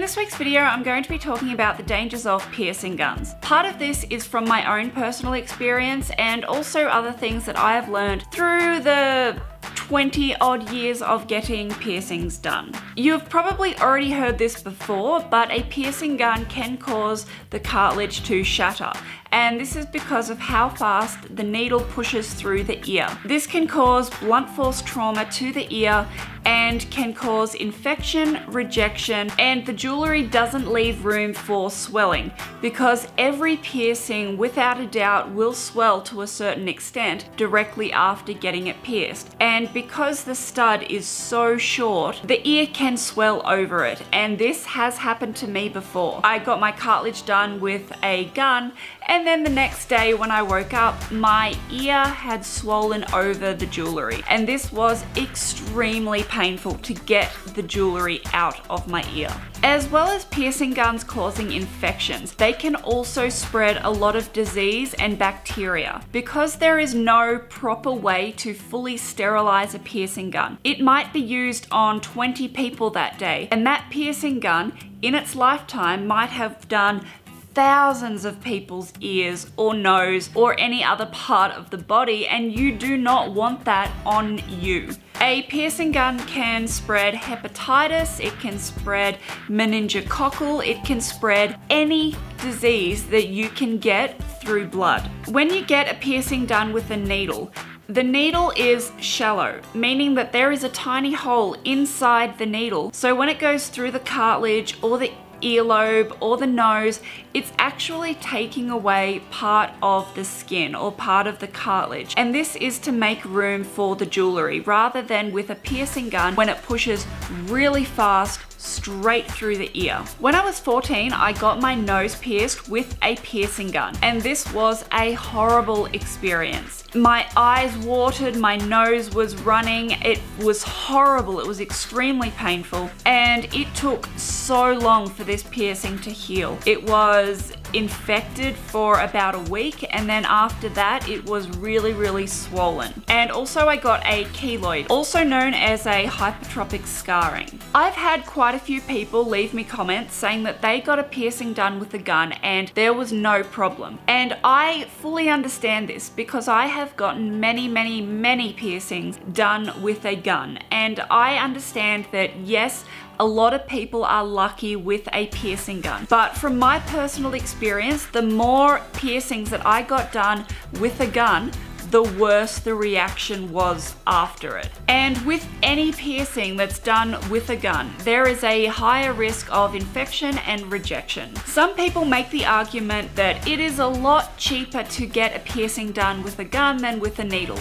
this week's video, I'm going to be talking about the dangers of piercing guns. Part of this is from my own personal experience and also other things that I have learned through the 20 odd years of getting piercings done. You've probably already heard this before, but a piercing gun can cause the cartilage to shatter. And this is because of how fast the needle pushes through the ear. This can cause blunt force trauma to the ear and can cause infection, rejection, and the jewelry doesn't leave room for swelling because every piercing, without a doubt, will swell to a certain extent directly after getting it pierced. And because the stud is so short, the ear can swell over it, and this has happened to me before. I got my cartilage done with a gun, and then the next day when I woke up, my ear had swollen over the jewelry, and this was extremely painful to get the jewelry out of my ear. As well as piercing guns causing infections, they can also spread a lot of disease and bacteria. Because there is no proper way to fully sterilize a piercing gun, it might be used on 20 people that day, and that piercing gun in its lifetime might have done thousands of people's ears or nose or any other part of the body, and you do not want that on you. A piercing gun can spread hepatitis, it can spread meningococcal, it can spread any disease that you can get through blood. When you get a piercing done with a needle, the needle is shallow, meaning that there is a tiny hole inside the needle. So when it goes through the cartilage or the earlobe or the nose, it's actually taking away part of the skin or part of the cartilage, and this is to make room for the jewelry rather than with a piercing gun when it pushes really fast straight through the ear. When I was 14, I got my nose pierced with a piercing gun, and this was a horrible experience. My eyes watered, my nose was running, it was horrible, it was extremely painful, and it took so long for this piercing to heal. It was infected for about a week, and then after that it was really swollen. And also I got a keloid, also known as a hypertrophic scarring. I've had quite a few people leave me comments saying that they got a piercing done with a gun and there was no problem. And I fully understand this because I have gotten many piercings done with a gun, and I understand that yes, a lot of people are lucky with a piercing gun. But from my personal experience, the more piercings that I got done with a gun, the worse the reaction was after it. And with any piercing that's done with a gun, there is a higher risk of infection and rejection. Some people make the argument that it is a lot cheaper to get a piercing done with a gun than with a needle.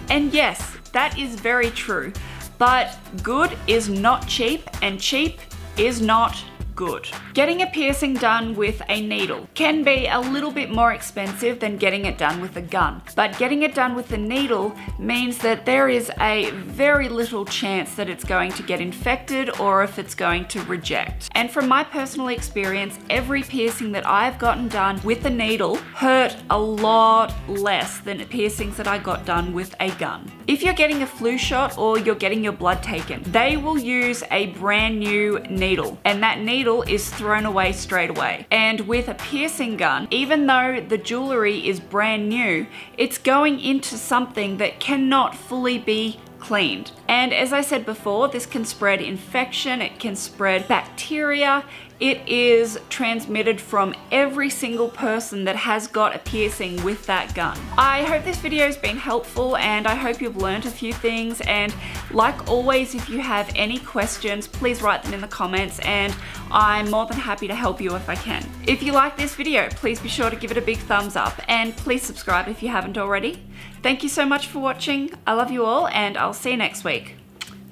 And yes, that is very true. But good is not cheap, and cheap is not good. Getting a piercing done with a needle can be a little bit more expensive than getting it done with a gun, but getting it done with a needle means that there is a very little chance that it's going to get infected or if it's going to reject. And from my personal experience, every piercing that I've gotten done with a needle hurt a lot less than piercings that I got done with a gun. If you're getting a flu shot or you're getting your blood taken, they will use a brand new needle, and that needle is thrown away straight away. And with a piercing gun, even though the jewelry is brand new, it's going into something that cannot fully be cleaned. And as I said before, this can spread infection, it can spread bacteria. It is transmitted from every single person that has got a piercing with that gun. I hope this video has been helpful, and I hope you've learned a few things. And like always, if you have any questions, please write them in the comments, and I'm more than happy to help you if I can. If you like this video, please be sure to give it a big thumbs up, and please subscribe if you haven't already. Thank you so much for watching. I love you all, and I'll see you next week.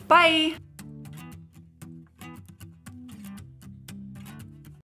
Bye!